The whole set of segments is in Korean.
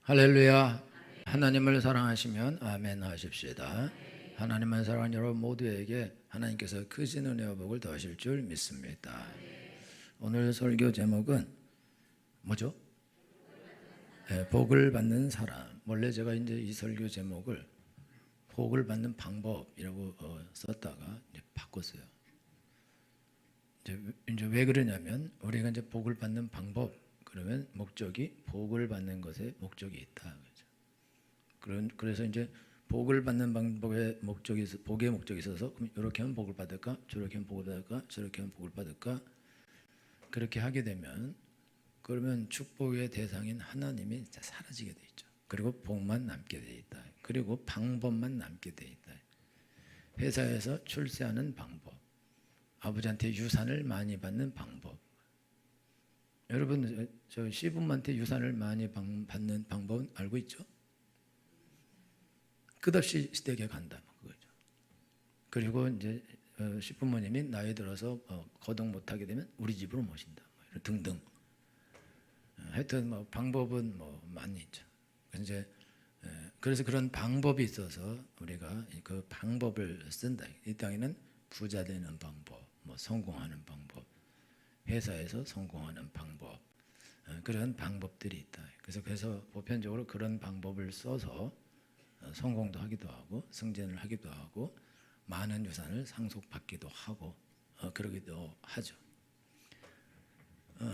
할렐루야. 하나님을 사랑하시면 아멘 하십시다. 하나님을 사랑하는 여러분 모두에게 하나님께서 크신 은혜와 복을 더하실 줄 믿습니다. 오늘 설교 제목은 뭐죠? 복을 받는 사람. 원래 제가 이제 이 설교 제목을 복을 받는 방법이라고 썼다가 이제 바꿨어요. 이제 왜 그러냐면 우리가 이제 복을 받는 방법 그러면 목적이 복을 받는 것에 목적이 있다. 그래서 이제 복을 받는 방법의 목적이 복의 목적이 있어서 그럼 이렇게 하면 복을 받을까? 저렇게 하면 복을 받을까? 저렇게 하면 복을 받을까? 그렇게 하게 되면 그러면 축복의 대상인 하나님이 사라지게 돼 있죠. 그리고 복만 남게 돼 있다. 그리고 방법만 남게 돼 있다. 회사에서 출세하는 방법, 아버지한테 유산을 많이 받는 방법. 여러분 저 시부모한테 유산을 많이 받는 방법은 알고 있죠? 끝없이 시댁에 간다 그거죠. 그리고 이제 시부모님이 나이 들어서 거동 못하게 되면 우리 집으로 모신다 등등. 하여튼 뭐 방법은 뭐 많이 있죠. 그래서 그런 방법이 있어서 우리가 그 방법을 쓴다. 이 땅에는 부자 되는 방법, 뭐 성공하는 방법, 회사에서 성공하는 방법, 그런 방법들이 있다. 그래서 보편적으로 그런 방법을 써서 성공도 하기도 하고 승진을 하기도 하고 많은 유산을 상속받기도 하고 그러기도 하죠.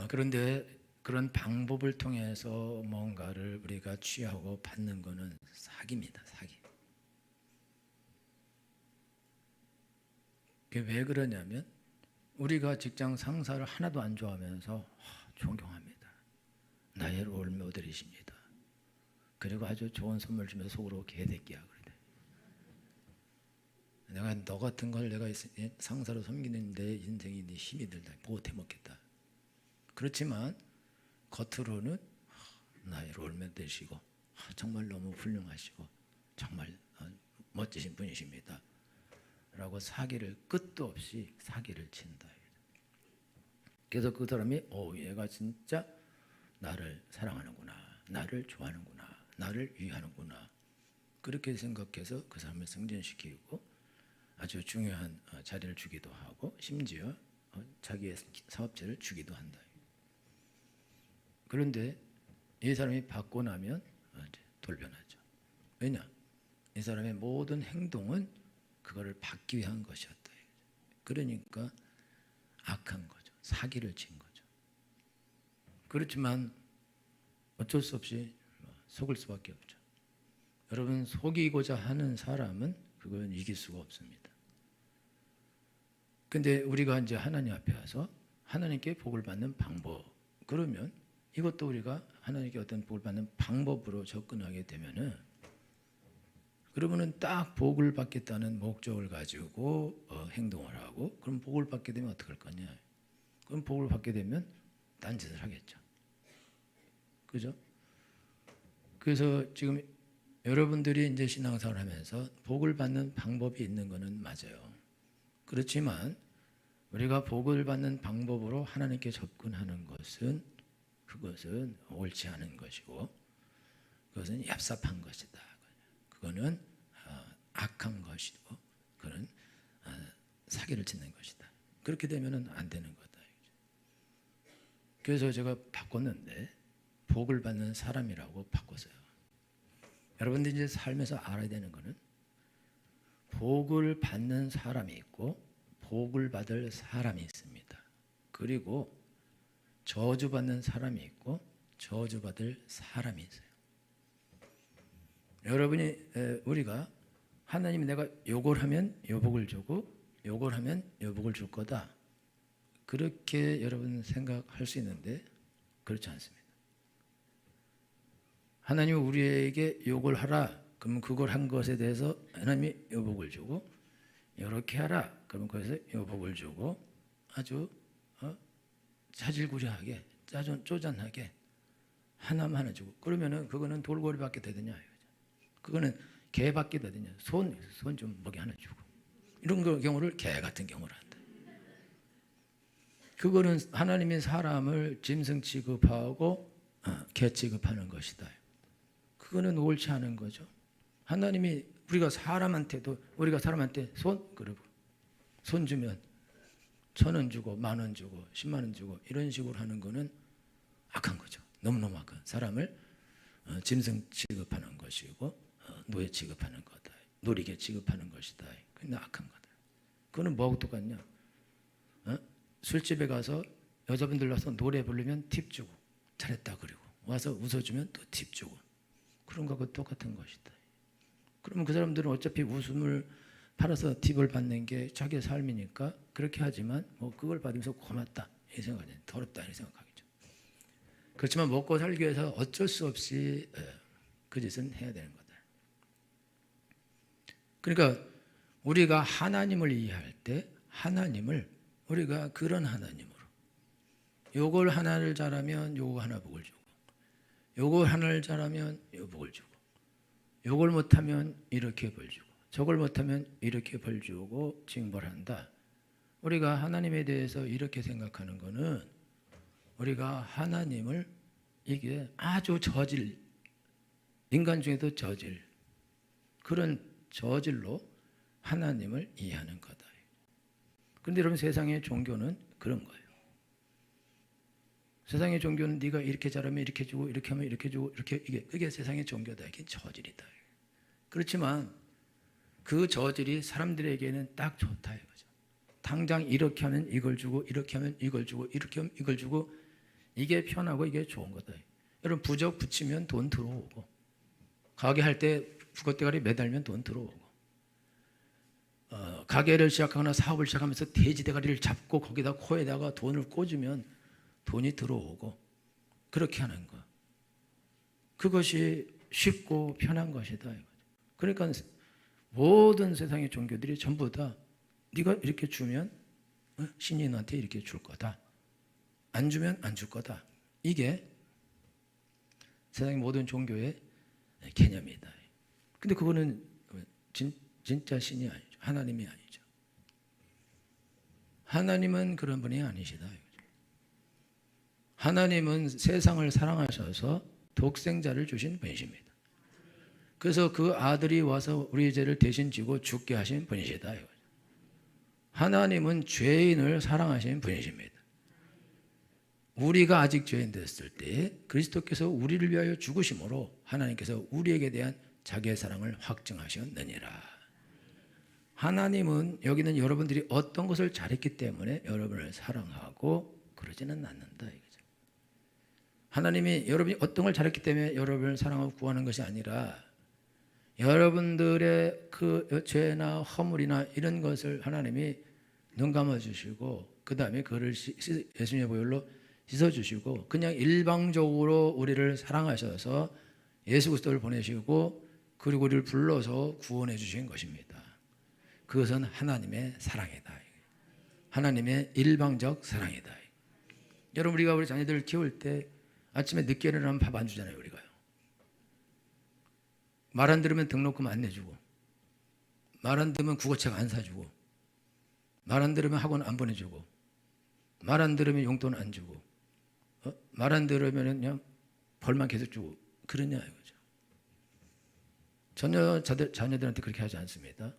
그런데 그런 방법을 통해서 뭔가를 우리가 취하고 받는 것은 사기입니다. 사기. 그게 왜 그러냐면 우리가 직장 상사를 하나도 안 좋아하면서 존경합니다. 나의 롤 모델이십니다. 그리고 아주 좋은 선물 주면서 속으로 개새끼야 그래. 내가 너 같은 걸 내가 상사로 섬기는 내 인생이 네 힘이 들다. 못해 먹겠다. 그렇지만 겉으로는 나의 롤 모델이시고 정말 너무 훌륭하시고 정말 멋지신 분이십니다. 라고 사기를 끝도 없이 사기를 친다. 그래서 그 사람이 얘가 진짜 나를 사랑하는구나, 나를 좋아하는구나, 나를 위하는구나 그렇게 생각해서 그 사람을 승진시키고 아주 중요한 자리를 주기도 하고 심지어 자기의 사업체를 주기도 한다. 그런데 이 사람이 받고 나면 돌변하죠. 왜냐? 이 사람의 모든 행동은 그거를 받기 위한 것이었다. 그러니까 악한 거죠. 사기를 친 거죠. 그렇지만 어쩔 수 없이 속을 수밖에 없죠. 여러분 속이고자 하는 사람은 그건 이길 수가 없습니다. 근데 우리가 이제 하나님 앞에 와서 하나님께 복을 받는 방법 그러면 이것도 우리가 하나님께 어떤 복을 받는 방법으로 접근하게 되면은 그러면은 딱 복을 받겠다는 목적을 가지고 행동을 하고 그럼 복을 받게 되면 어떻게 할 거냐? 그럼 복을 받게 되면 딴짓을 하겠죠. 그죠? 그래서 지금 여러분들이 이제 신앙생활을 하면서 복을 받는 방법이 있는 것은 맞아요. 그렇지만 우리가 복을 받는 방법으로 하나님께 접근하는 것은 그것은 옳지 않은 것이고 그것은 얍삽한 것이다. 그거는 악한 것이고 그거는 사기를 치는 것이다. 그렇게 되면은 안 되는 거다. 그래서 제가 바꿨는데 복을 받는 사람이라고 바꿨어요. 여러분들이 이제 살면서 알아야 되는 거는 복을 받는 사람이 있고 복을 받을 사람이 있습니다. 그리고 저주받는 사람이 있고 저주받을 사람이 있어요. 여러분이 우리가 하나님이 내가 요걸 하면 요 복을 주고 요걸 하면 요 복을 줄 거다. 그렇게 여러분 생각할 수 있는데 그렇지 않습니다. 하나님이 우리에게 요걸 하라. 그러면 그걸 한 것에 대해서 하나님이 요 복을 주고 이렇게 하라. 그러면 거기서 요 복을 주고 아주 자질구레하게 쪼잔하게 하나만 하나 주고 그러면은 그거는 돌고래밖에 되느냐? 그거는 개밖에 되느냐? 손 좀 먹이 하나 주고 이런 경우를 개 같은 경우를 한다. 그거는 하나님이 사람을 짐승 취급하고 개 취급하는 것이다. 그거는 옳지 않은 거죠. 하나님이 우리가 사람한테 손 주면 1,000원 주고 10,000원 주고 10만 원 주고 이런 식으로 하는 거는 악한 거죠. 너무너무 악한. 사람을 짐승 취급하는 것이고 노예 취급하는 거다. 노리개 취급하는 것이다. 근데 악한 거다. 그거는 뭐하고 똑같냐? 술집에 가서 여자분들 와서 노래 부르면 팁 주고 잘했다 그리고 와서 웃어주면 또 팁 주고 그런 거하고 똑같은 것이다. 그러면 그 사람들은 어차피 웃음을 팔아서 팁을 받는 게 자기의 삶이니까 그렇게 하지만 뭐 그걸 받으면서 고맙다 이 생각이 더럽다 이 생각하겠죠. 그렇지만 먹고 살기 위해서 어쩔 수 없이 그 짓은 해야 되는 거다. 그러니까 우리가 하나님을 이해할 때 하나님을 우리가 그런 하나님으로 요걸 하나를 잘하면 요거 하나 복을 주고 요걸 하나를 잘하면 요 복을 주고 요걸 못하면 이렇게 벌 주고 저걸 못하면 이렇게 벌 주고 징벌한다. 우리가 하나님에 대해서 이렇게 생각하는 거는 우리가 하나님을 이게 아주 저질 인간 중에도 저질 그런 저질로 하나님을 이해하는 거다. 그런데 여러분 세상의 종교는 그런 거예요. 세상의 종교는 네가 이렇게 잘하면 이렇게 주고 이렇게 하면 이렇게 주고 이렇게 그게 세상의 종교다. 이게 저질이다. 그렇지만 그 저질이 사람들에게는 딱 좋다 이거죠. 당장 이렇게 하면 이걸 주고 이렇게 하면 이걸 주고 이렇게 하면 이걸 주고 이게 편하고 이게 좋은 거다. 여러분 부적 붙이면 돈 들어오고 가게 할 때 부것대가리 매달면 돈 들어오고 가게를 시작하거나 사업을 시작하면서 돼지대가리를 잡고 거기다 코에다가 돈을 꽂으면 돈이 들어오고 그렇게 하는 거. 그것이 쉽고 편한 것이다 이거죠. 그러니까 모든 세상의 종교들이 전부 다 네가 이렇게 주면 신이 너한테 이렇게 줄 거다. 안 주면 안 줄 거다. 이게 세상의 모든 종교의 개념이다. 근데 그거는 진짜 신이 아니죠. 하나님이 아니죠. 하나님은 그런 분이 아니시다. 하나님은 세상을 사랑하셔서 독생자를 주신 분이십니다. 그래서 그 아들이 와서 우리 죄를 대신 지고 죽게 하신 분이시다. 하나님은 죄인을 사랑하신 분이십니다. 우리가 아직 죄인 됐을 때 그리스도께서 우리를 위하여 죽으심으로 하나님께서 우리에게 대한 자기의 사랑을 확증하셨느니라. 하나님은 여기는 여러분들이 어떤 것을 잘했기 때문에 여러분을 사랑하고 그러지는 않는다 이거죠. 하나님이 여러분이 어떤 걸 잘했기 때문에 여러분을 사랑하고 구하는 것이 아니라 여러분들의 그 죄나 허물이나 이런 것을 하나님이 눈 감아주시고 그 다음에 그를 예수님의 보혈로 씻어주시고 그냥 일방적으로 우리를 사랑하셔서 예수 그리스도를 보내시고 그리고 우리를 불러서 구원해 주신 것입니다. 그것은 하나님의 사랑이다. 하나님의 일방적 사랑이다. 여러분 우리가 우리 자녀들을 키울 때 아침에 늦게 일어나면 밥 안 주잖아요. 우리가요. 말 안 들으면 등록금 안 내주고 말 안 들으면 국어책 안 사주고 말 안 들으면 학원 안 보내주고 말 안 들으면 용돈 안 주고 말 안 들으면 그냥 벌만 계속 주고 그러냐 이거죠. 전혀 자녀들한테 그렇게 하지 않습니다.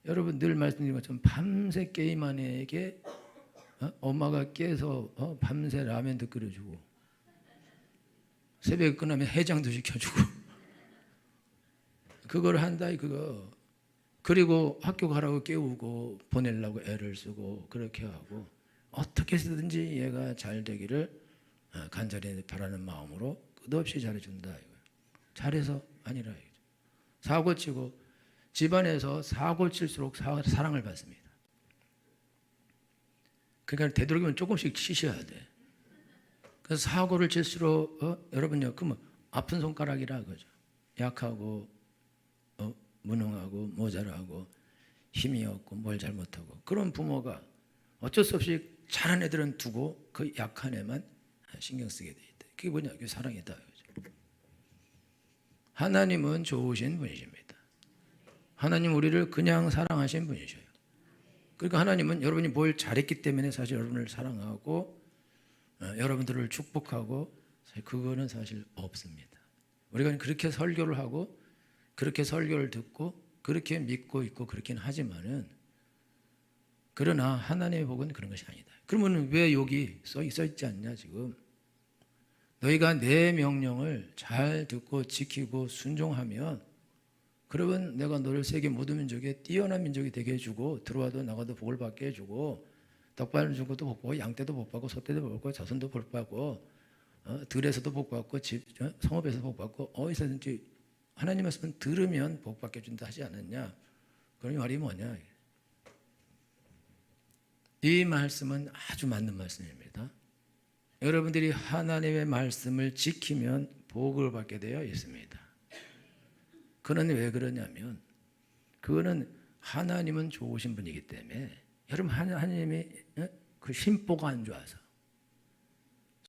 여러분 늘 말씀드린 것처럼 밤새 게임하는 애에게 엄마가 깨서 밤새 라면도 끓여주고 새벽에 끝나면 해장도 시켜주고 그걸 한다 그거. 그리고 학교 가라고 깨우고 보내려고 애를 쓰고 그렇게 하고 어떻게 해서든지 얘가 잘 되기를 간절히 바라는 마음으로 끝없이 잘해준다 이거예요. 잘해서 아니라 이거죠. 사고치고 집안에서 사고 칠수록 사랑을 받습니다. 그러니까 되도록이면 조금씩 치셔야 돼. 그래서 사고를 칠수록 여러분요 그러면 아픈 손가락이라 그죠. 약하고 무능하고 모자라고 힘이 없고 뭘 잘못하고 그런 부모가 어쩔 수 없이 잘한 애들은 두고 그 약한 애만 신경 쓰게 돼 있다. 그게 뭐냐? 그게 사랑이다. 하나님은 좋으신 분이십니다. 하나님 우리를 그냥 사랑하신 분이셔요. 그러니까 하나님은 여러분이 뭘 잘했기 때문에 사실 여러분을 사랑하고 여러분들을 축복하고 그거는 사실 없습니다. 우리가 그렇게 설교를 하고 그렇게 설교를 듣고 그렇게 믿고 있고 그렇긴 하지만은, 그러나 하나님의 복은 그런 것이 아니다. 그러면 왜 여기 써 있지 않냐? 지금 너희가 내 명령을 잘 듣고 지키고 순종하면, 그러면 내가 너를 세계 모든 민족에 뛰어난 민족이 되게 해주고 들어와도 나가도 복을 받게 해주고 떡발 준 것도 복 받고 양떼도 복 받고 소떼도 복 받고 자손도 복 받고 들에서도 복 받고 성읍에서 복 받고 어디서든지 하나님 말씀은 들으면 복 받게 준다 하지 않았냐? 그런 말이 뭐냐? 이 말씀은 아주 맞는 말씀입니다. 여러분들이 하나님의 말씀을 지키면 복을 받게 되어 있습니다. 그는 왜 그러냐면, 그거는 하나님은 좋으신 분이기 때문에, 여러분 하나님이 그 심보가 안 좋아서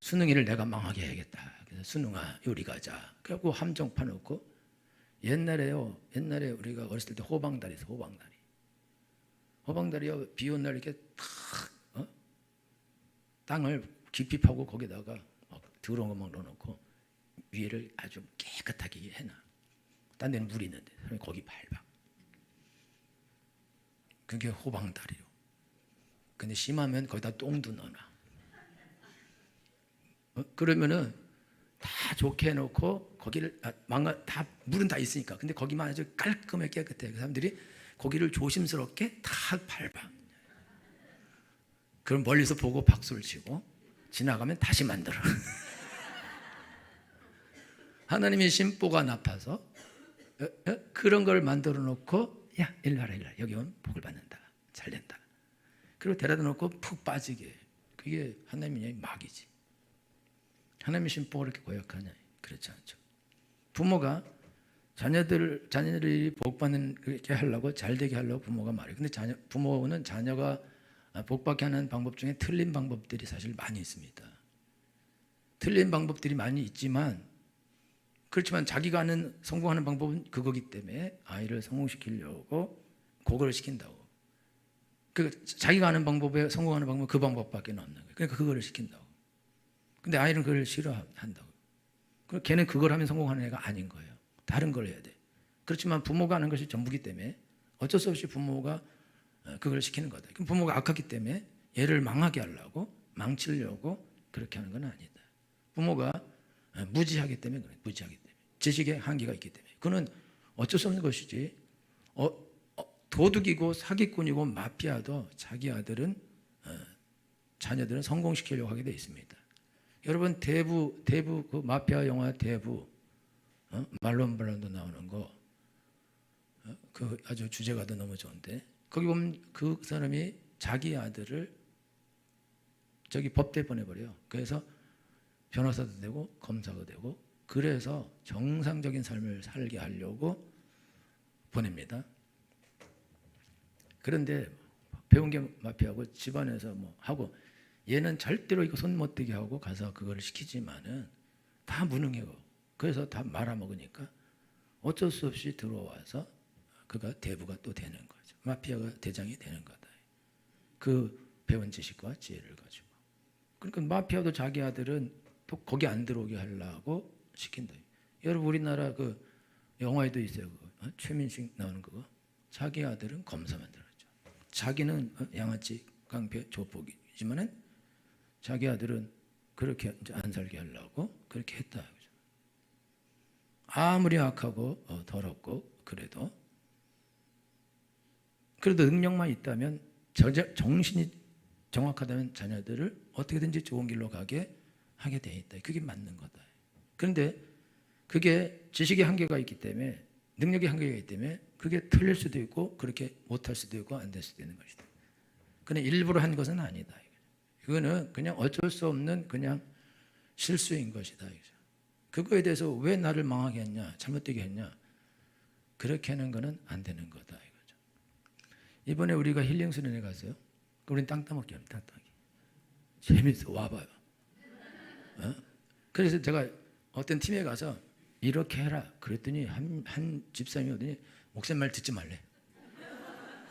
수능이를 내가 망하게 해야겠다. 그래서 수능아 요리 가자. 그래갖고 함정파 놓고, 옛날에 우리가 어렸을 때 호방다리 있어. 호방다리요, 비 온 날 이렇게 탁 땅을 깊이 파고 거기다가 막 더러운 거 막 넣어놓고 위를 아주 깨끗하게 해놔. 딴 데는 물이 있는데 거기 밟아. 그게 호방다리요. 근데 심하면 거기다 똥도 넣어놔. 그러면은 다 좋게 해놓고 거기를 다 물은 다 있으니까, 근데 거기만 아주 깔끔하게 깨끗해. 그 사람들이 거기를 조심스럽게 다 밟아. 그럼 멀리서 보고 박수를 치고 지나가면 다시 만들어. 하나님의 심보가 나빠서 그런 걸 만들어 놓고, 야 일로 와라, 여기 오면 복을 받는다, 잘 된다. 그리고 데려다 놓고 푹 빠지게. 그게 하나님의 막이지. 하나님의 심보가 그렇게 고약하냐? 그렇지 않죠. 부모가 자녀들이 복 받는 게 하려고, 잘 되게 하려고 부모가 말해요. 근데 부모는 자녀가 복 받게 하는 방법 중에 틀린 방법들이 사실 많이 있습니다. 틀린 방법들이 많이 있지만, 그렇지만 자기가 아는 성공하는 방법은 그거기 때문에 아이를 성공시키려고 그걸 시킨다고. 자기가 아는 방법에 성공하는 방법은 그 방법밖에 없는 거예요. 그러니까 그거를 시킨다고. 근데 아이는 그걸 싫어한다고. 걔는 그걸 하면 성공하는 애가 아닌 거예요. 다른 걸 해야 돼. 그렇지만 부모가 하는 것이 전부기 때문에 어쩔 수 없이 부모가 그걸 시키는 거다. 그럼 부모가 악하기 때문에 얘를 망하게 하려고, 망치려고 그렇게 하는 건 아니다. 부모가 무지하기 때문에 그래. 무지하기 때문에. 지식의 한계가 있기 때문에. 그는 어쩔 수 없는 것이지. 도둑이고 사기꾼이고 마피아도 자기 아들은 자녀들은 성공시키려고 하게 돼 있습니다. 여러분 대부 그 마피아 영화 대부, 말론 브란도 나오는 거, 그 아주 주제가도 너무 좋은데, 거기 보면 그 사람이 자기 아들을 저기 법대 보내버려요. 그래서 변호사도 되고 검사도 되고, 그래서 정상적인 삶을 살게 하려고 보냅니다. 그런데 배운 게 마피아고 집안에서 뭐 하고, 얘는 절대로 이거 손 못 대게 하고 가서 그거를 시키지만은 다 무능해요. 그래서 다 말아먹으니까 어쩔 수 없이 들어와서 그가 대부가 또 되는 거죠. 마피아가 대장이 되는 거다. 그 배운 지식과 지혜를 가지고. 그러니까 마피아도 자기 아들은 또 거기 안 들어오게 하려고 시킨다. 여러분 우리나라 그 영화에도 있어요. 그거. 최민식 나오는 그거. 자기 아들은 검사 만들었죠. 자기는 양아치 깡패 조폭이지만은 자기 아들은 그렇게 안 살게 하려고 그렇게 했다. 아무리 악하고 더럽고 그래도 능력만 있다면, 정신이 정확하다면 자녀들을 어떻게든지 좋은 길로 가게 하게 돼 있다. 그게 맞는 거다. 그런데 그게 지식의 한계가 있기 때문에, 능력의 한계가 있기 때문에 그게 틀릴 수도 있고 그렇게 못할 수도 있고 안 될 수도 있는 것이다. 그냥 일부러 한 것은 아니다. 이거는 그냥 어쩔 수 없는 그냥 실수인 것이다. 그거에 대해서 왜 나를 망하게 했냐, 잘못되게 했냐, 그렇게 하는 것은 안 되는 거다. 이거죠. 이번에 우리가 힐링 수련회 갔어요. 우린 땅 따먹기 합니다. 땅 따먹기. 재밌어. 와봐요. 그래서 제가 어떤 팀에 가서 이렇게 해라 그랬더니 한 집사님이 오더니 목사님 말 듣지 말래.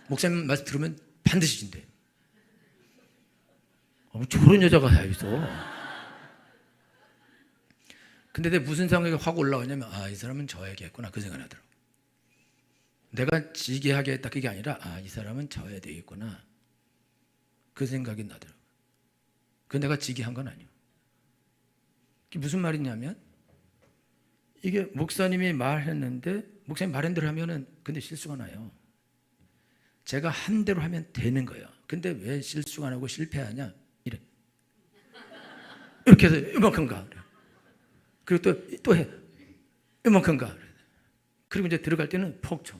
목사님 말 들으면 반드시 진대. 저런 여자가 다 있어. 근데 내 무슨 생각이 확 올라오냐면 이 사람은 져야겠구나 그 생각이 나더라고. 내가 지게 하겠다 그게 아니라 이 사람은 져야 되겠구나 그 생각이 나더라고. 그 내가 지게 한 건 아니에요. 그게 무슨 말이냐면 이게 목사님이 말했는데 목사님 말한 대로 하면은 근데 실수가 나요. 제가 한 대로 하면 되는 거예요. 근데 왜 실수가 안 하고 실패하냐? 이래. 이렇게 해서 이만큼가. 그리고 또 해. 이만큼가. 그리고 이제 들어갈 때는 폭 쳐.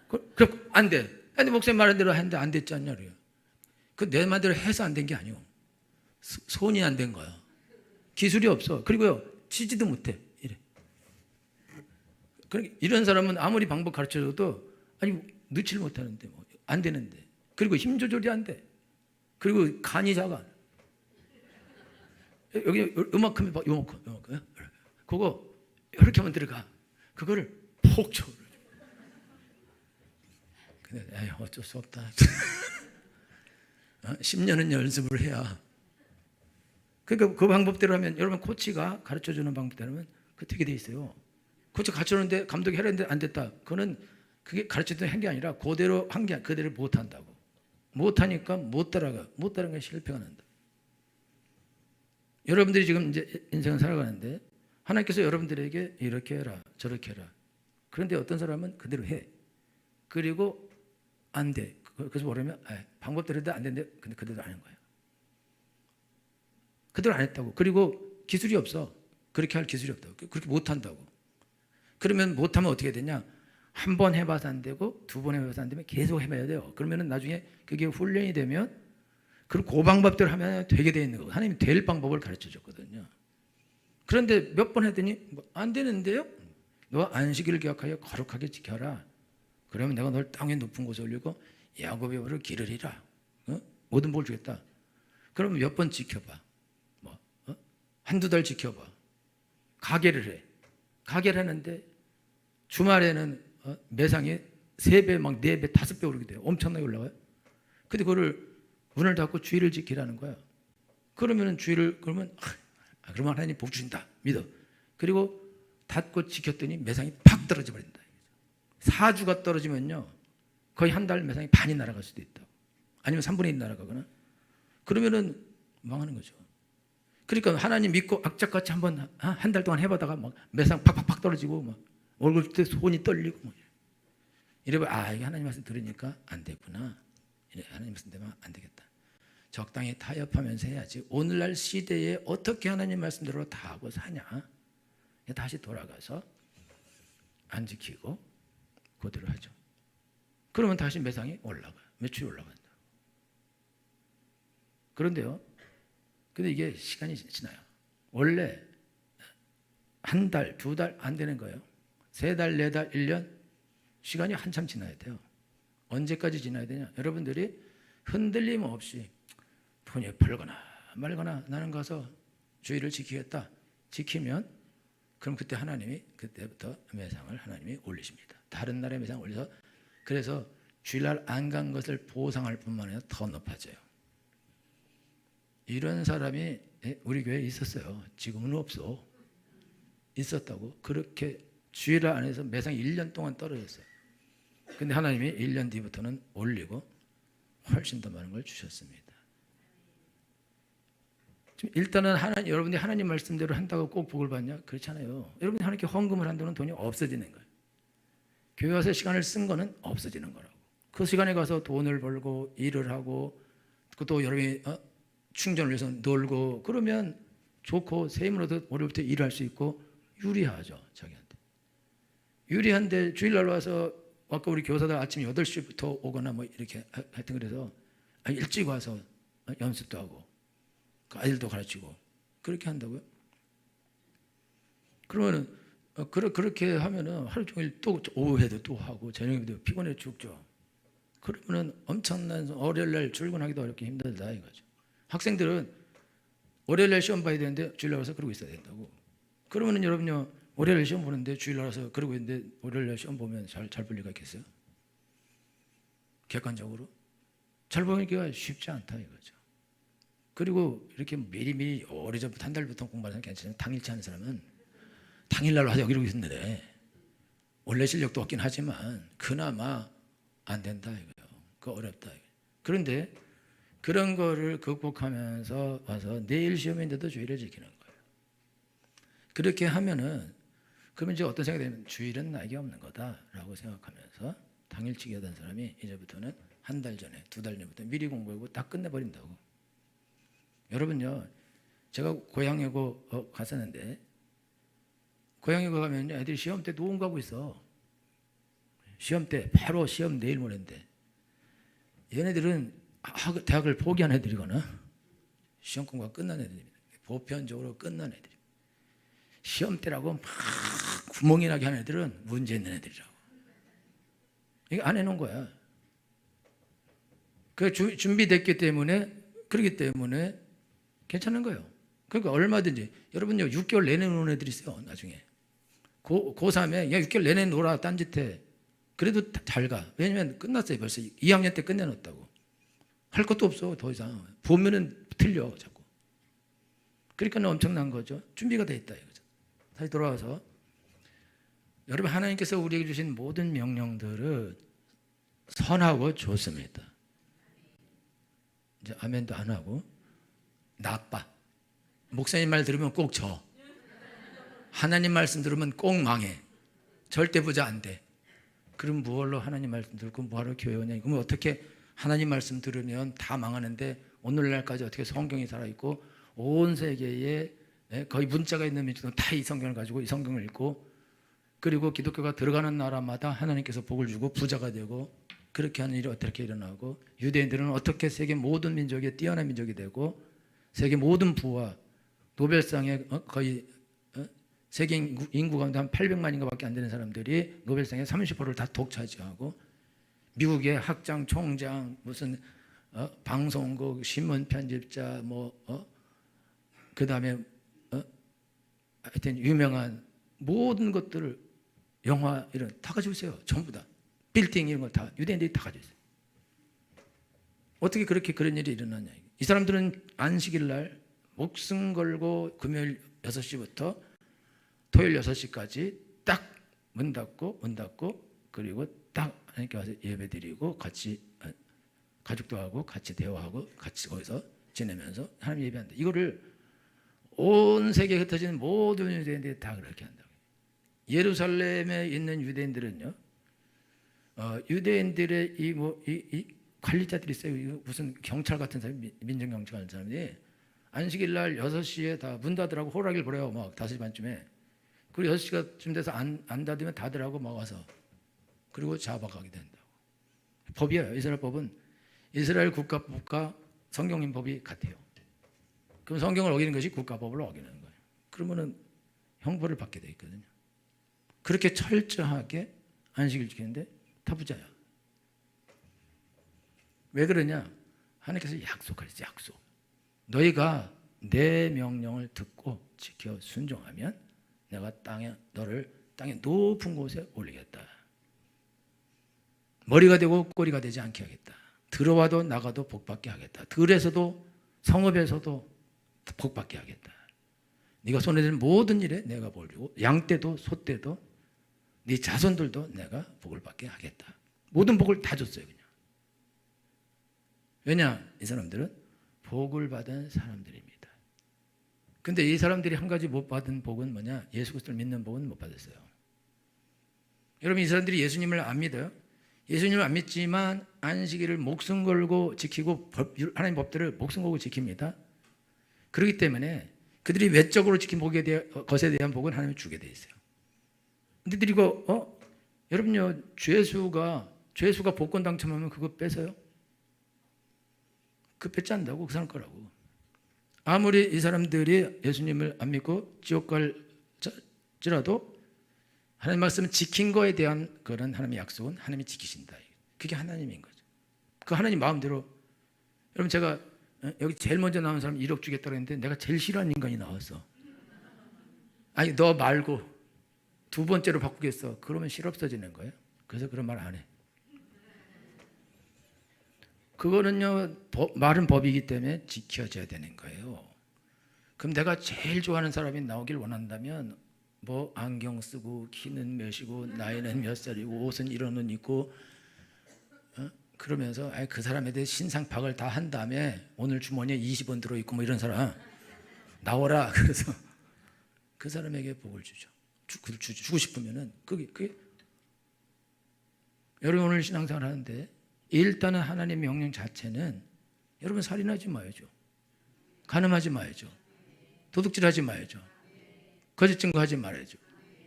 그 안 돼. 근데 목사님 말한 대로 했는데 안 됐지 않냐 그래요. 그 내 말대로 해서 안 된 게 아니고 손이 안 된 거야. 기술이 없어. 그리고요 치지도 못해. 이래. 그러니까 이런 사람은 아무리 방법 가르쳐줘도 아니 넣지를 못하는데 뭐 안 되는데. 그리고 힘 조절이 안 돼. 그리고 간이 작아. 여기 요만큼 봐. 요만큼. 그거 이렇게 하면 들어가. 그거를 폭 쳐. 근데 어쩔 수 없다. 10년은 연습을 해야. 그러니까 그 방법대로 하면 여러분 코치가 가르쳐주는 방법대로 하면 그 되게 돼 있어요. 코치 가르쳐주는데 감독이 하려는데 안 됐다. 그게 가르쳐주는 한 게 아니라 그대로 한 게 그대로 못 한다고. 못 하니까 못 따라가. 못 따라가니까 실패가 난다. 여러분들이 지금 이제 인생을 살아가는데 하나님께서 여러분들에게 이렇게 해라 저렇게 해라. 그런데 어떤 사람은 그대로 해. 그리고 안 돼. 그래서 뭐냐면 방법대로 해도 안 되는데 근데 그대로 안 하는 거예요. 그대로 안 했다고. 그리고 기술이 없어. 그렇게 할 기술이 없다고. 그렇게 못 한다고. 그러면 못하면 어떻게 되냐? 한 번 해봐서 안 되고 두 번 해봐서 안 되면 계속 해봐야 돼요. 그러면 나중에 그게 훈련이 되면 그리고 그 방법대로 하면 되게 돼 있는 거고 하나님이 될 방법을 가르쳐 줬거든요. 그런데 몇 번 했더니 안 되는데요? 너 안식일을 기억하여 거룩하게 지켜라. 그러면 내가 널 땅의 높은 곳에 올리고 야곱의 벌을 기르리라. 모든 복을 주겠다. 그러면 몇 번 지켜봐. 한두 달 지켜봐. 가게를 해. 가게를 하는데 주말에는 매상이 3배, 막 4배, 5배 오르게 돼요. 엄청나게 올라가요. 근데 그거를 문을 닫고 주의를 지키라는 거야. 그러면 그러면 하나님 복 주신다. 믿어. 그리고 닫고 지켰더니 매상이 팍 떨어져 버린다. 4주가 떨어지면요. 거의 한 달 매상이 반이 날아갈 수도 있다. 아니면 3분의 1 날아가거나. 그러면은 망하는 거죠. 그러니까 하나님 믿고 악착같이 한 달 동안 해보다가 막 매상 팍팍팍 떨어지고 막 얼굴 때 손이 떨리고 막 이래봐. 이게 하나님 말씀 들으니까 안 됐구나. 이래 하나님 말씀 되면 안 되겠다. 적당히 타협하면서 해야지. 오늘날 시대에 어떻게 하나님 말씀대로 다 하고 사냐. 다시 돌아가서 안 지키고 그대로 하죠. 그러면 다시 매상이 올라가요. 매출이 올라간다. 그런데요. 근데 이게 시간이 지나요. 원래 한 달, 2달 안 되는 거예요. 3달, 4달, 1년 시간이 한참 지나야 돼요. 언제까지 지나야 되냐? 여러분들이 흔들림 없이 돈이 벌거나 말거나 나는 가서 주의를 지키겠다. 지키면 그럼 그때 하나님이 그때부터 매상을 하나님이 올리십니다. 다른 날에 매상을 올려서 그래서 주일날 안 간 것을 보상할 뿐만 아니라 더 높아져요. 이런 사람이 우리 교회에 있었어요. 지금은 없어. 있었다고. 그렇게 주일날 안에서 매상 1년 동안 떨어졌어요. 근데 하나님이 1년 뒤부터는 올리고 훨씬 더 많은 걸 주셨습니다. 일단은 여러분들이 하나님 말씀대로 한다고 꼭 복을 받냐? 그렇잖아요. 여러분이 하나님께 헌금을 한다는 돈이 없어지는 거예요. 교회 와서 시간을 쓴 거는 없어지는 거라고. 그 시간에 가서 돈을 벌고 일을 하고 또 여러분이 충전을 해서 놀고 그러면 좋고 세임으로도 월요일부터 일할 수 있고 유리하죠. 자기한테. 유리한데 주일날 와서 아까 우리 교사들 아침 8시부터 오거나 뭐 이렇게 하여튼 그래서 일찍 와서 연습도 하고 아이들도 가르치고 그렇게 한다고요? 그러면은 그렇게 하면은 하루 종일 또 오후에도 또 하고 저녁에도 피곤해 죽죠. 그러면은 엄청난 월요일날 출근하기도 어렵게 힘들다 이거죠. 학생들은 월요일날 시험 봐야 되는데 주일날 와서 그러고 있어야 된다고. 그러면은 여러분요 월요일 시험 보는데 주일날 와서 그러고 있는데 월요일날 시험 보면 잘 볼 리가 있겠어요? 객관적으로 잘 보기가 쉽지 않다 이거죠. 그리고 이렇게 미리미리 오래전부터 한 달부터 공부하는 사람 괜찮으면 당일치 하는 사람은 당일날로 하자고 이러고 있는데 원래 실력도 없긴 하지만 그나마 안 된다 이거예요. 그거 어렵다 이거예요. 그런데 그런 거를 극복하면서 와서 내일 시험인데도 주의를 지키는 거예요. 그렇게 하면은 그러면 이제 어떤 생각이 되면 주일은 나에게 없는 거다라고 생각하면서 당일치기 하던 사람이 이제부터는 한 달 전에, 두 달 전부터 미리 공부하고 다 끝내버린다고. 여러분요, 제가 고향여고 갔었는데 고향여고 가면 애들이 시험 때 녹음하고 있어. 시험 때 바로 시험 내일 모레인데 얘네들은 대학을 포기한 애들이거나 시험 공부가 끝난 애들입니다. 보편적으로 끝난 애들이. 시험 때라고 막 구멍이 나게 하는 애들은 문제 있는 애들이라고. 이거 안 해놓은 거야. 그 준비됐기 때문에 그렇기 때문에 괜찮은 거예요. 그러니까 얼마든지 여러분요 6개월 내내 노는 애들이 있어요. 나중에 고3에 야 6개월 내내 놀아 딴짓해. 그래도 잘 가. 왜냐면 끝났어요. 벌써 2학년 때 끝내놓았다고. 할 것도 없어 더 이상. 보면은 틀려 자꾸. 그러니까 엄청난 거죠. 준비가 돼 있다 이거죠. 다시 돌아와서 여러분 하나님께서 우리에게 주신 모든 명령들은 선하고 좋습니다. 이제 아멘도 안 하고 나빠. 목사님 말 들으면 꼭 져. 하나님 말씀 들으면 꼭 망해. 절대 부자 안 돼. 그럼 무얼로 하나님 말씀 듣고 뭐하러 교회 오냐. 그러면 어떻게 하나님 말씀 들으면 다 망하는데 오늘날까지 어떻게 성경이 살아있고 온 세계에 거의 문자가 있는 민족은 다 이 성경을 가지고 이 성경을 읽고 그리고 기독교가 들어가는 나라마다 하나님께서 복을 주고 부자가 되고 그렇게 하는 일이 어떻게 일어나고 유대인들은 어떻게 세계 모든 민족에 뛰어난 민족이 되고 세계 모든 부와 노벨상에 거의 세계 인구 가운데 한 800만인가밖에 안 되는 사람들이 노벨상의 30%를 다 독차지하고 미국의 학장, 총장, 무슨 방송국, 신문 편집자, 그 다음에 하여튼 유명한 모든 것들을 영화 이런 다 가지고 있어요. 전부 다 빌딩 이런 거 다 유대인들이 다 가지고 있어요. 어떻게 그렇게 그런 일이 일어나냐. 이 사람들은 안식일 날 목숨 걸고 금요일 6시부터 토요일 6시까지 딱 문 닫고 그리고 딱 하나님께 와서 예배 드리고 같이 가족도 하고 같이 대화하고 같이 거기서 지내면서 하나님 예배한다. 이거를 온 세계에 흩어진 모든 유대인들이 다 그렇게 한다고. 예루살렘에 있는 유대인들은요, 유대인들의 이 관리자들이 있어요. 무슨 경찰 같은 사람, 민정경찰 같은 사람들이 안식일 날 6시에 다 문 닫으라고 호랑이를 보내요. 막 5시 반쯤에. 그리고 6시가쯤 돼서 안 닫으면 닫으라고 막 와서 그리고 잡아가게 된다고. 법이에요. 이스라엘 법은 이스라엘 국가법과 성경인 법이 같아요. 그럼 성경을 어기는 것이 국가법을 어기는 거예요. 그러면은 형벌을 받게 돼 있거든요. 그렇게 철저하게 안식일 지키는데 다 부자야. 왜 그러냐? 하나님께서 약속하셨어요. 약속. 너희가 내 명령을 듣고 지켜 순종하면 내가 너를 땅의 높은 곳에 올리겠다. 머리가 되고 꼬리가 되지 않게 하겠다. 들어와도 나가도 복받게 하겠다. 들에서도 성읍에서도 복받게 하겠다. 네가 손에 드는 모든 일에 내가 복을 주고 양떼도 소떼도 네 자손들도 내가 복을 받게 하겠다. 모든 복을 다 줬어요. 그냥. 왜냐? 이 사람들은 복을 받은 사람들입니다. 근데 이 사람들이 한 가지 못 받은 복은 뭐냐? 예수 그리스도를 믿는 복은 못 받았어요. 여러분 이 사람들이 예수님을 안 믿어요? 예수님을 안 믿지만 안식일을 목숨 걸고 지키고 하나님 법들을 목숨 걸고 지킵니다. 그렇기 때문에 그들이 외적으로 지킨 것에 대한 복은 하나님이 주게 돼 있어요. 근데 그리고 여러분요 죄수가 복권 당첨하면 그거 뺏어요? 그거 뺏지 않는다고 그 사람 거라고. 아무리 이 사람들이 예수님을 안 믿고 지옥 갈지라도 하나님 말씀을 지킨 거에 대한 그런 하나님의 약속은 하나님이 지키신다. 그게 하나님인 거죠. 그 하나님 마음대로. 여러분 제가 여기 제일 먼저 나온 사람 1억 주겠다고 했는데 내가 제일 싫어하는 인간이 나왔어. 아니 너 말고 두 번째로 바꾸겠어. 그러면 실없어지는 거예요. 그래서 그런 말 안 해. 그거는요, 말은 법이기 때문에 지켜져야 되는 거예요. 그럼 내가 제일 좋아하는 사람이 나오길 원한다면 뭐 안경 쓰고 키는 몇이고 나이는 몇 살이고 옷은 이런 옷 입고 그러면서 그 사람에 대해 신상파악을 다 한 다음에 오늘 주머니에 20원 들어있고 뭐 이런 사람 나오라. 그래서 그 사람에게 복을 주죠. 주고 싶으면은 그게 여러분 오늘 신앙생활 하는데 일단은 하나님의 명령 자체는 여러분 살인하지 마야죠. 간음하지 마야죠. 도둑질하지 마야죠. 거짓 증거하지 말아야죠.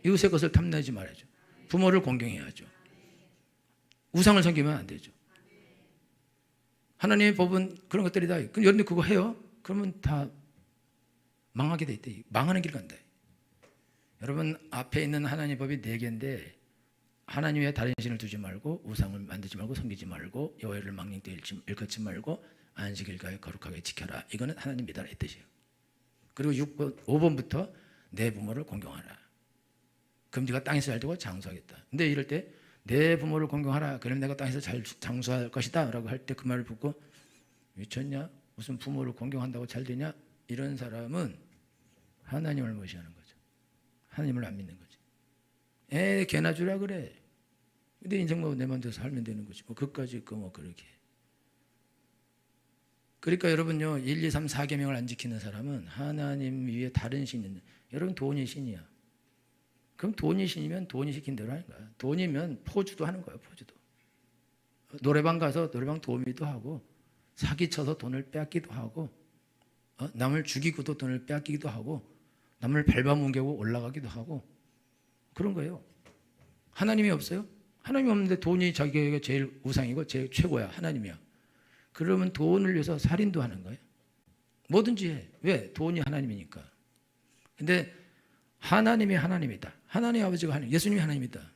이웃의 것을 탐내지 말아야죠. 부모를 공경해야죠. 우상을 섬기면 안 되죠. 하나님의 법은 그런 것들이다. 여러분들 그거 해요? 그러면 다 망하게 돼 있대. 망하는 길 간다. 여러분 앞에 있는 하나님의 법이 4개인데 하나님 외에 다른 신을 두지 말고 우상을 만들지 말고 섬기지 말고 여호와를 망령 때 일컫지 말고 안식일까지 거룩하게 지켜라. 이거는 하나님 믿어라 이 뜻이에요. 그리고 5번부터 내 부모를 공경하라. 그럼 네가 땅에서 잘 되고 장수하겠다. 근데 이럴 때 내 부모를 공경하라. 그럼 내가 땅에서 잘 장수할 것이다 라고 할 때 그 말을 듣고 미쳤냐? 무슨 부모를 공경한다고 잘 되냐? 이런 사람은 하나님을 무시하는 거죠. 하나님을 안 믿는 거지. 개나 주라 그래. 근데 인생 뭐 내 마음대로 살면 되는 거지. 뭐 그까지 있고 뭐 그렇게. 그러니까 여러분요 1, 2, 3, 4계명을 안 지키는 사람은 하나님 위에 다른 신이 있는. 여러분 돈이 신이야. 그럼 돈이 신이면 돈이 시킨 대로 하는 거야. 돈이면 포주도 하는 거야. 포주도. 노래방 가서 노래방 도우미도 하고 사기쳐서 돈을 빼앗기도 하고 남을 죽이고도 돈을 빼앗기기도 하고 남을 밟아뭉개고 올라가기도 하고 그런 거예요. 하나님이 없어요? 하나님이 없는데 돈이 자기에게 제일 우상이고 제일 최고야. 하나님이야. 그러면 돈을 위해서 살인도 하는 거예요. 뭐든지 해. 왜? 돈이 하나님이니까. 근데 하나님이 하나님이다. 하나님 아버지가 하나님, 예수님이 하나님이다.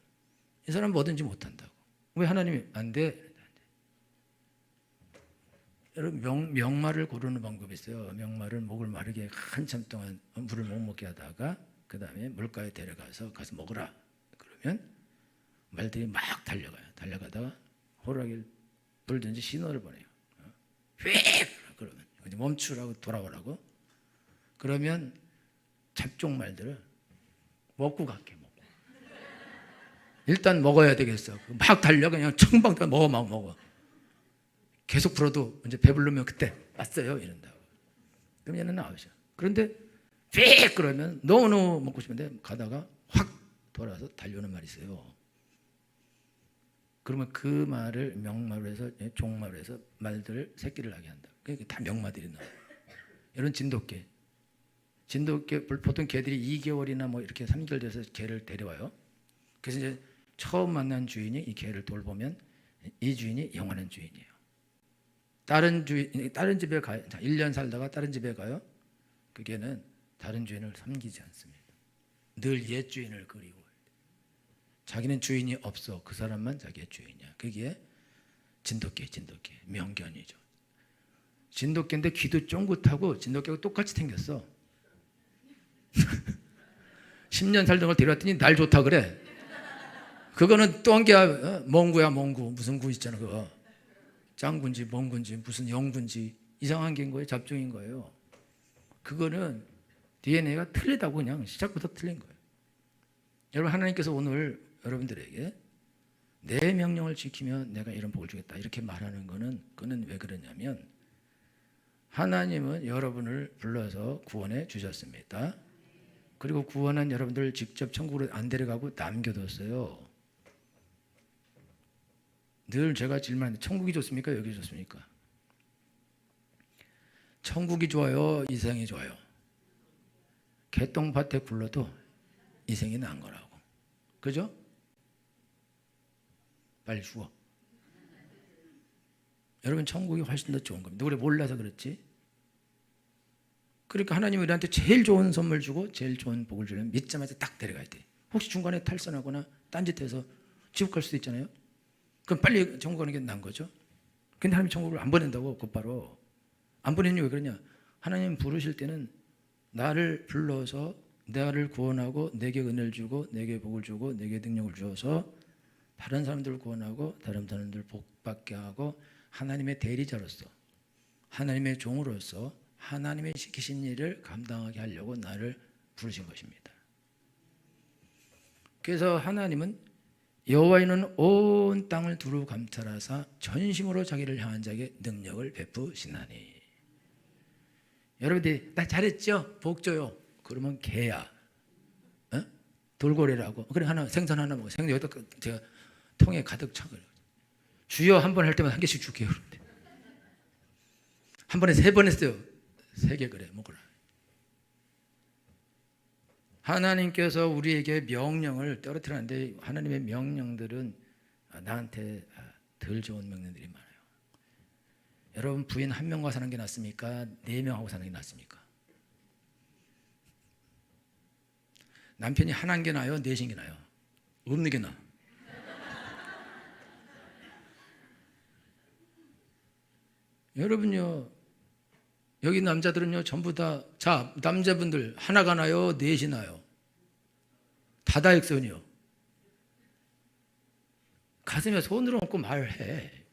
이 사람은 뭐든지 못한다고. 왜 하나님이 안 돼? 여러분 명말을 고르는 방법이 있어요. 명말을 목을 마르게 한참 동안 물을 못 먹게 하다가 그 다음에 물가에 데려가서 가서 먹으라. 그러면 말들이 막 달려가요. 달려가다가 호랑이를 불든지 신호를 보내요. 휙! 그러면 멈추라고 돌아오라고. 그러면 잡종 말들을 먹고 갈게. 먹고. 일단 먹어야 되겠어. 막 달려 그냥 청방 먹어. 계속 불어도 이제 배부르면 그때 왔어요 이런다고. 그럼 얘는 나오죠. 그런데 휙 그러면 너무너무 먹고 싶은데 가다가 확 돌아서 달려오는 말이 있어요. 그러면 그 말을 명마로 해서 종마로 해서 말들을 새끼를 나게 한다. 그러니까 다 명마들이 나와요. 이런 진돗개 보통 개들이 2개월이나 뭐 이렇게 3개월 돼서 개를 데려와요. 그래서 이제 처음 만난 주인이 이 개를 돌보면 이 주인이 영원한 주인이에요. 다른 집에 가요. 1년 살다가 다른 집에 가요. 그 개는 다른 주인을 섬기지 않습니다. 늘 옛 주인을 그리고 자기는 주인이 없어. 그 사람만 자기의 주인이야. 그게 진돗개 명견이죠. 진돗개인데 귀도 쫑긋하고 진돗개가 똑같이 생겼어. 10년 살던 걸 데려왔더니 날 좋다 그래. 그거는 똥개야. 몽구야 몽구. 무슨 구 있잖아 그거. 짱군지 몽군지 무슨 영군지 이상한 개인 거예요. 잡종인 거예요. 그거는 DNA가 틀리다고 그냥 시작부터 틀린 거예요. 여러분 하나님께서 오늘 여러분들에게 내 명령을 지키면 내가 이런 복을 주겠다 이렇게 말하는 거는 그는 왜 그러냐면 하나님은 여러분을 불러서 구원해 주셨습니다. 그리고 구원한 여러분들 직접 천국으로 안 데려가고 남겨뒀어요. 늘 제가 질문하는데 천국이 좋습니까? 여기 좋습니까? 천국이 좋아요? 이생이 좋아요? 개똥밭에 굴러도 이생이 나은 거라고. 그죠? 빨리 죽어. 여러분 천국이 훨씬 더 좋은 겁니다. 우리 몰라서 그렇지. 그러니까 하나님이 우리한테 제일 좋은 선물 주고 제일 좋은 복을 주려면 믿자마자 딱 데려가야 돼. 혹시 중간에 탈선하거나 딴짓해서 지옥 갈 수도 있잖아요. 그럼 빨리 천국 가는 게 나은 거죠. 근데 하나님 천국을 안 보낸다고 곧바로. 안 보내니 왜 그러냐. 하나님 부르실 때는 나를 불러서 나를 구원하고 내게 은혜를 주고 내게 복을 주고 내게 능력을 주어서 다른 사람들을 구원하고 다른 사람들을 복 받게 하고 하나님의 대리자로서 하나님의 종으로서 하나님의 시키신 일을 감당하게 하려고 나를 부르신 것입니다. 그래서 하나님은 여호와는 온 땅을 두루 감찰하사 전심으로 자기를 향한 자에게 능력을 베푸시나니. 여러분들이 나 잘했죠? 복 줘요. 그러면 개야. 어? 돌고래라고. 그래 하나 생선 하나 먹어. 생선 여기다 제가 통에 가득 차고 주여 한 번 할 때마다 한 개씩 줄게요. 한 번에 3번 했어요. 3개 그래 먹으라. 하나님께서 우리에게 명령을 떨어뜨리는데 하나님의 명령들은 나한테 덜 좋은 명령들이 많아요. 여러분 부인 1명과 사는 게 낫습니까? 4명하고 사는 게 낫습니까? 남편이 하나인 게 나아요? 4인 게 나아요? 없는 게 나아. 여러분요, 여기 남자들은요 전부 다, 자 남자분들 하나가 나요? 4이 나요? 다다익선이요. 가슴에 손으로 얹고 말해.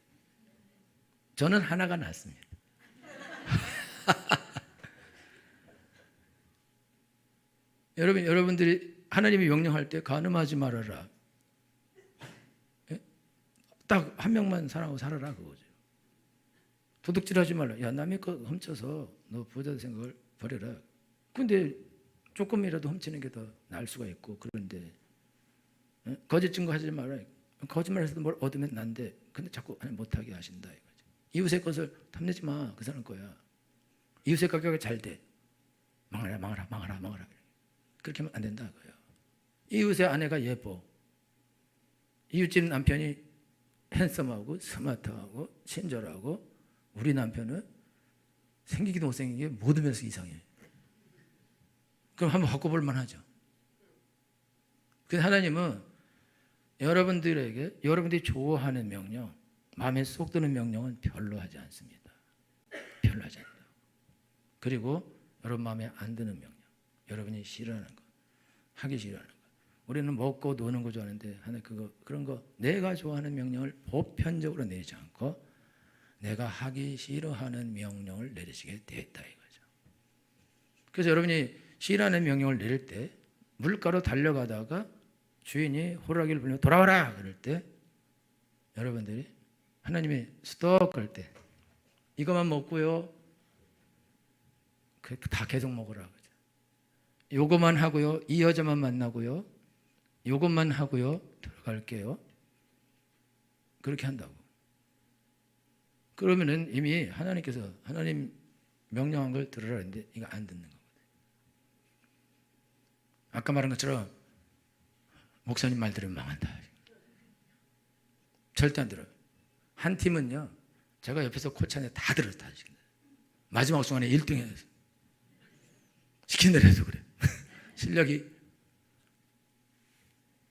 저는 하나가 낫습니다. 여러분들이 하나님이 명령할 때 간음하지 말아라. 딱 1명만 사랑하고 살아라 그거죠. 도둑질하지 말라. 야 남의 거 훔쳐서 너 부자 생각을 버려라. 근데 조금이라도 훔치는 게 더 나을 수가 있고. 그런데 거짓 증거하지 말라. 거짓말해서도 뭘 얻으면 난데 근데 자꾸 못하게 하신다 이거죠. 이웃의 것을 탐내지 마. 그 사람 거야. 이웃의 가격이 잘 돼. 망하라. 그렇게 하면 안 된다 그거예요. 이웃의 아내가 예뻐. 이웃집 남편이 핸섬하고 스마트하고 친절하고 우리 남편은 생기기도 못생긴 게 모든 면에서 이상해. 그럼 한번 바꿔볼 만하죠. 그래서 하나님은 여러분들에게 여러분들이 좋아하는 명령, 마음에 쏙 드는 명령은 별로 하지 않습니다. 별로 하지 않아요. 그리고 여러분 마음에 안 드는 명령, 여러분이 싫어하는 거, 하기 싫어하는 거. 우리는 먹고 노는 거 좋아하는데 하나 그런 거 내가 좋아하는 명령을 보편적으로 내지 않고 내가 하기 싫어하는 명령을 내리시게 되었다 이거죠. 그래서 여러분이 싫어하는 명령을 내릴 때 물가로 달려가다가 주인이 호루라기를 불며 돌아와라 그럴 때 여러분들이 하나님이 스톱 그럴 때 이것만 먹고요. 다 계속 먹으라 그러죠. 요것만 하고요. 이 여자만 만나고요. 요것만 하고요. 들어갈게요. 그렇게 한다고. 그러면은 이미 하나님께서 하나님 명령한 걸 들으라 했는데 이거 안 듣는 거거든요. 아까 말한 것처럼 목사님 말 들으면 망한다. 절대 안 들어요. 한 팀은요. 제가 옆에서 코치한테 다 들었다. 마지막 순간에 1등 해서 시킨 대로 해서 그래. 실력이.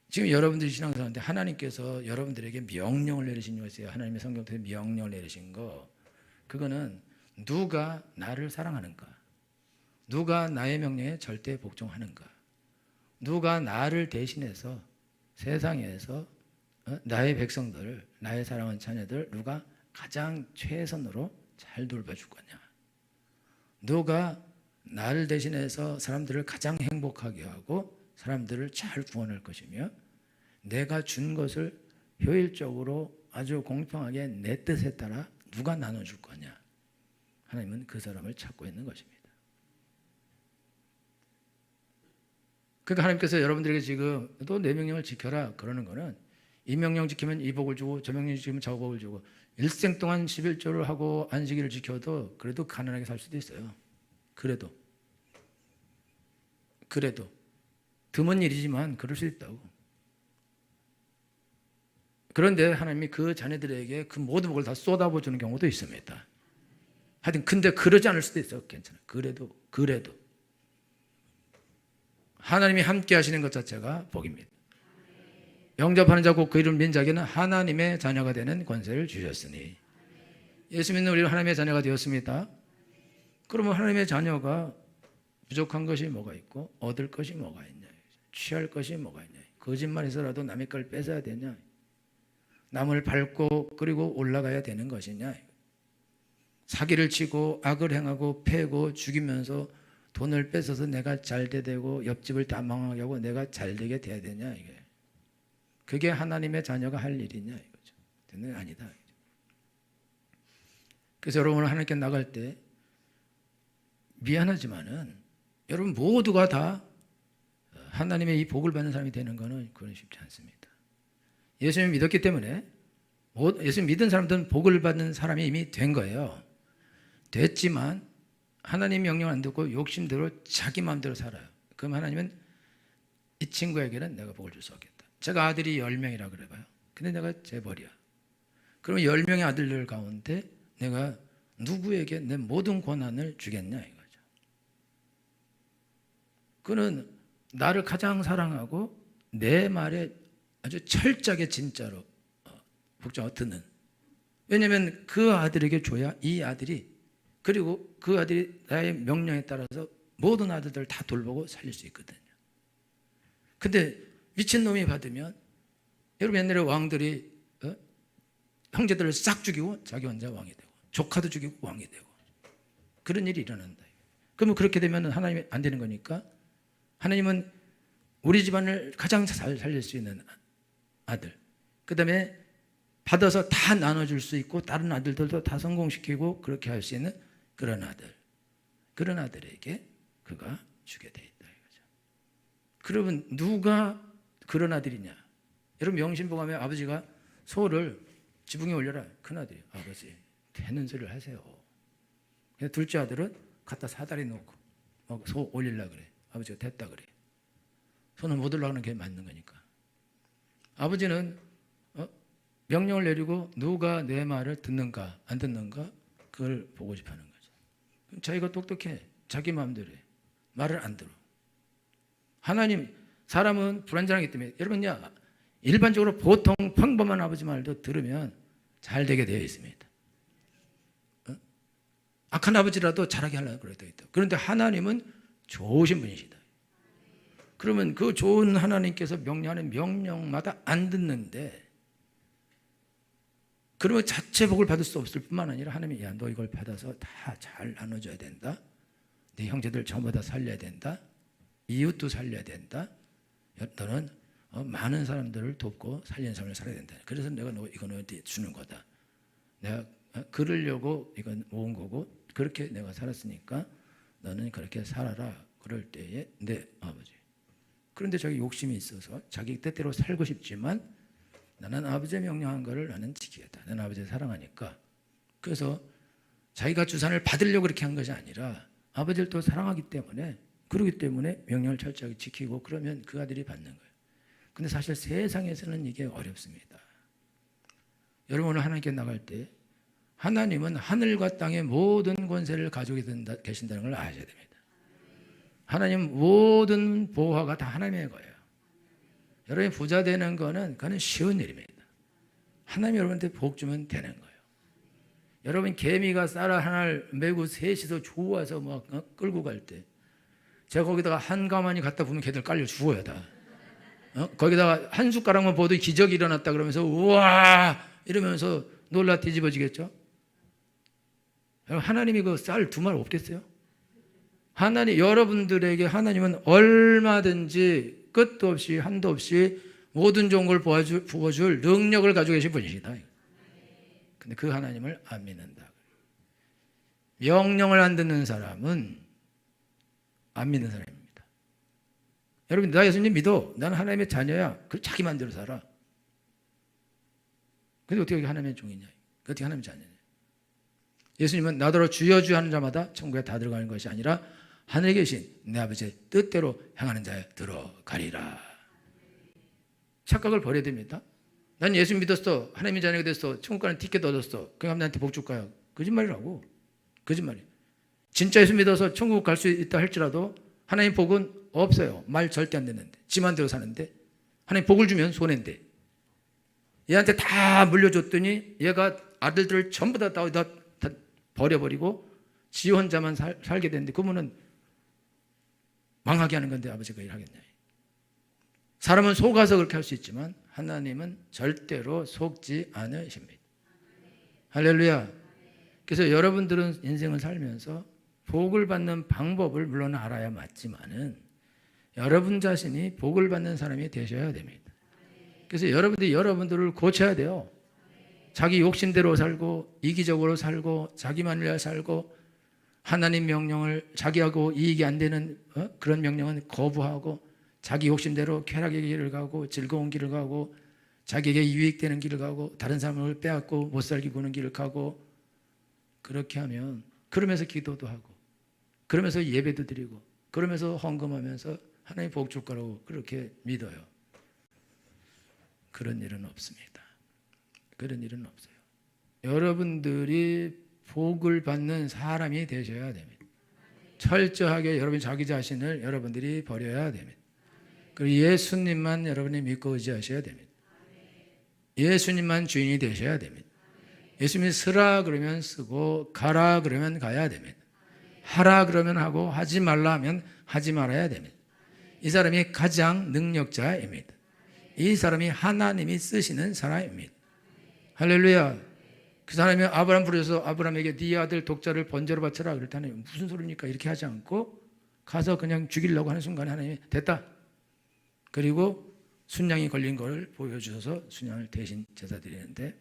지금 여러분들이 신앙생활하는데 하나님께서 여러분들에게 명령을 내리신 거 있어요. 하나님의 성경 통해 명령을 내리신 거. 그거는 누가 나를 사랑하는가? 누가 나의 명령에 절대 복종하는가? 누가 나를 대신해서 세상에서 나의 백성들, 나의 사랑하는 자녀들 누가 가장 최선으로 잘 돌봐줄 거냐? 누가 나를 대신해서 사람들을 가장 행복하게 하고 사람들을 잘 구원할 것이며 내가 준 것을 효율적으로 아주 공평하게 내 뜻에 따라 누가 나눠줄 거냐? 하나님은 그 사람을 찾고 있는 것입니다. 그러니까 하나님께서 여러분들에게 지금 또 내 명령을 지켜라 그러는 거는 이 명령 지키면 이 복을 주고 저 명령 지키면 저 복을 주고 일생 동안 11조를 하고 안식일을 지켜도 그래도 가난하게 살 수도 있어요. 그래도 드문 일이지만 그럴 수 있다고. 그런데 하나님이 그 자녀들에게 그 모든 복을 다 쏟아부어주는 경우도 있습니다. 하여튼 근데 그러지 않을 수도 있어요. 괜찮아요. 그래도 하나님이 함께 하시는 것 자체가 복입니다. 영접하는 자 곧 그 이름 믿는 자에게는 하나님의 자녀가 되는 권세를 주셨으니. 예수 믿는 우리는 하나님의 자녀가 되었습니다. 그러면 하나님의 자녀가 부족한 것이 뭐가 있고 얻을 것이 뭐가 있냐, 취할 것이 뭐가 있냐, 거짓말해서라도 남의 걸 뺏어야 되냐, 남을 밟고 그리고 올라가야 되는 것이냐? 사기를 치고 악을 행하고 패고 죽이면서 돈을 뺏어서 내가 잘돼 되고 옆집을 다 망하게 하고 내가 잘되게 돼야 되냐? 이게 그게 하나님의 자녀가 할 일이냐 이거죠. 되는 아니다. 그래서 여러분 하나님께 나갈 때 미안하지만은 여러분 모두가 다 하나님의 이 복을 받는 사람이 되는 것은 그건 쉽지 않습니다. 예수님 믿었기 때문에 예수님 믿은 사람들은 복을 받는 사람이 이미 된 거예요. 됐지만 하나님 명령 안 듣고 욕심대로 자기 마음대로 살아요. 그럼 하나님은 이 친구에게는 내가 복을 줄 수 없겠다. 제가 아들이 10명이라 그래 봐요. 근데 내가 재벌이야. 그러면 10명의 아들들 가운데 내가 누구에게 내 모든 권한을 주겠냐 이거죠. 그는 나를 가장 사랑하고 내 말에 아주 철저하게 진짜로 복종하고 듣는. 왜냐하면 그 아들에게 줘야 이 아들이 그리고 그 아들이 나의 명령에 따라서 모든 아들들 다 돌보고 살릴 수 있거든요. 근데 미친놈이 받으면 여러분 옛날에 왕들이 형제들을 싹 죽이고 자기 혼자 왕이 되고 조카도 죽이고 왕이 되고 그런 일이 일어난다. 그러면 그렇게 되면 하나님이 안 되는 거니까 하나님은 우리 집안을 가장 잘 살릴 수 있는 아들, 그 다음에 받아서 다 나눠줄 수 있고 다른 아들들도 다 성공시키고 그렇게 할 수 있는 그런 아들, 그런 아들에게 그가 주게 돼 있다 이거죠. 그러면 누가 그런 아들이냐? 여러분 명심보감에 아버지가 소를 지붕에 올려라. 큰아들이 아버지 되는 소리를 하세요. 둘째 아들은 갖다 사다리 놓고 소 올리려고 그래. 아버지가 됐다 그래. 소는 못 올라가는 게 맞는 거니까. 아버지는 명령을 내리고 누가 내 말을 듣는가 안 듣는가 그걸 보고 싶어 하는 거죠. 그럼 자기가 똑똑해. 자기 마음대로 해. 말을 안 들어. 하나님, 사람은 불완전하기 때문에 여러분요 일반적으로 보통 평범한 아버지 말도 들으면 잘 되게 되어 있습니다. 악한 아버지라도 잘하게 하려고 그러고 있다. 그런데 하나님은 좋으신 분이시다. 그러면 그 좋은 하나님께서 명령하는 명령마다 안 듣는데 그러면 자체 복을 받을 수 없을 뿐만 아니라 하나님이 야, 너 이걸 받아서 다 잘 나눠줘야 된다. 네 형제들 전부 다 살려야 된다. 이웃도 살려야 된다. 너는 많은 사람들을 돕고 살리는 삶을 살아야 된다. 그래서 내가 이거 너한테 주는 거다. 내가 그러려고 이건 모은 거고 그렇게 내가 살았으니까 너는 그렇게 살아라. 그럴 때에 내 아버지. 그런데 자기 욕심이 있어서 자기 뜻대로 살고 싶지만 나는 아버지의 명령한 거를 나는 지키겠다. 나는 아버지를 사랑하니까. 그래서 자기가 주산을 받으려고 그렇게 한 것이 아니라 아버지를 또 사랑하기 때문에 그러기 때문에 명령을 철저하게 지키고 그러면 그 아들이 받는 거예요. 근데 사실 세상에서는 이게 어렵습니다. 여러분 오늘 하나님께 나갈 때 하나님은 하늘과 땅의 모든 권세를 가지고 계신다는 걸 아셔야 됩니다. 하나님 모든 보화가 다 하나님의 거예요. 여러분이 부자 되는 거는 그건 쉬운 일입니다. 하나님이 여러분한테 복 주면 되는 거예요. 여러분 개미가 쌀 하나를 메고 셋이서 좋아서 막 끌고 갈 때 제가 거기다가 한 가마니 갖다 부으면 걔들 깔려 죽어요 다. 거기다가 한 숟가락만 보도 기적이 일어났다 그러면서 우와 이러면서 놀라 뒤집어지겠죠. 하나님이 그 쌀 2말 없겠어요? 하나님 여러분들에게 하나님은 얼마든지 끝도 없이 한도 없이 모든 좋은 걸 부어줄 능력을 가지고 계신 분이시다. 근데 그 하나님을 안 믿는다. 명령을 안 듣는 사람은 안 믿는 사람입니다. 여러분 나 예수님 믿어. 나는 하나님의 자녀야. 그 자기 마음대로 살아. 근데 어떻게 하나님의 종이냐? 어떻게 하나님의 자녀냐? 예수님은 나더러 주여 주여 하는 자마다 천국에 다 들어가는 것이 아니라 하늘에 계신 내 아버지의 뜻대로 행하는 자에 들어가리라. 착각을 버려야 됩니다. 난 예수 믿었어. 하나님의 자녀가 됐어. 천국 가는 티켓 얻었어. 그럼 나한테 복 줄까요? 거짓말이라고. 거짓말이에요. 진짜 예수 믿어서 천국 갈 수 있다 할지라도 하나님 복은 없어요. 말 절대 안 듣는데. 지 맘대로 사는데. 하나님 복을 주면 손해인데. 얘한테 다 물려줬더니 얘가 아들들을 전부 다 버려버리고 지 혼자만 살게 되는데 그분은 망하게 하는 건데 아버지가 일하겠냐. 사람은 속아서 그렇게 할 수 있지만 하나님은 절대로 속지 않으십니다. 할렐루야. 그래서 여러분들은 인생을 살면서 복을 받는 방법을 물론 알아야 맞지만은 여러분 자신이 복을 받는 사람이 되셔야 됩니다. 그래서 여러분들이 여러분들을 고쳐야 돼요. 자기 욕심대로 살고 이기적으로 살고 자기만 위해 살고 하나님 명령을 자기하고 이익이 안 되는 그런 명령은 거부하고 자기 욕심대로 쾌락의 길을 가고 즐거운 길을 가고 자기에게 유익되는 길을 가고 다른 사람을 빼앗고 못살게 구는 길을 가고 그렇게 하면 그러면서 기도도 하고 그러면서 예배도 드리고 그러면서 헌금하면서 하나님 복 줄 거라고 그렇게 믿어요. 그런 일은 없습니다. 그런 일은 없어요. 여러분들이 복을 받는 사람이 되셔야 됩니다. 철저하게 여러분 자기 자신을 여러분들이 버려야 됩니다. 그리고 예수님만 여러분이 믿고 의지하셔야 됩니다. 예수님만 주인이 되셔야 됩니다. 예수님이 쓰라 그러면 쓰고 가라 그러면 가야 됩니다. 하라 그러면 하고 하지 말라 하면 하지 말아야 됩니다. 이 사람이 가장 능력자입니다. 이 사람이 하나님이 쓰시는 사람입니다. 할렐루야. 그 사람이 아브라함 부르셔서 아브라함에게 네 아들 독자를 번제로 바쳐라 그랬더니 무슨 소리입니까? 이렇게 하지 않고 가서 그냥 죽이려고 하는 순간에 하나님이 됐다. 그리고 순양이 걸린 걸 보여주셔서 순양을 대신 제사 드리는데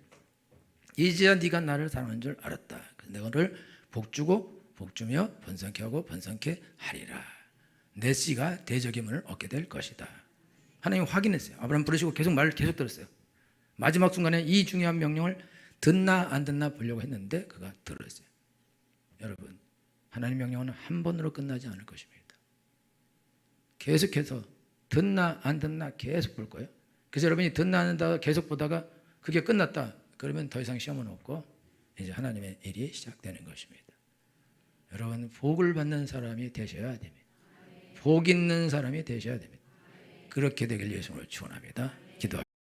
이제야 네가 나를 사랑하는 줄 알았다. 내가 너를 복주고 복주며 번성케 하고 번성케 하리라. 내 씨가 대적의 문을 얻게 될 것이다. 하나님 확인했어요. 아브라함 부르시고 계속 말을 계속 들었어요. 마지막 순간에 이 중요한 명령을 듣나 안 듣나 보려고 했는데 그가 들었어요. 여러분, 하나님 명령은 한 번으로 끝나지 않을 것입니다. 계속해서 듣나 안 듣나 계속 볼 거예요. 그래서 여러분이 듣나 안 듣나 계속 보다가 그게 끝났다. 그러면 더 이상 시험은 없고 이제 하나님의 일이 시작되는 것입니다. 여러분, 복을 받는 사람이 되셔야 됩니다. 복 있는 사람이 되셔야 됩니다. 그렇게 되길 예수님으로 축원합니다. 기도합니다.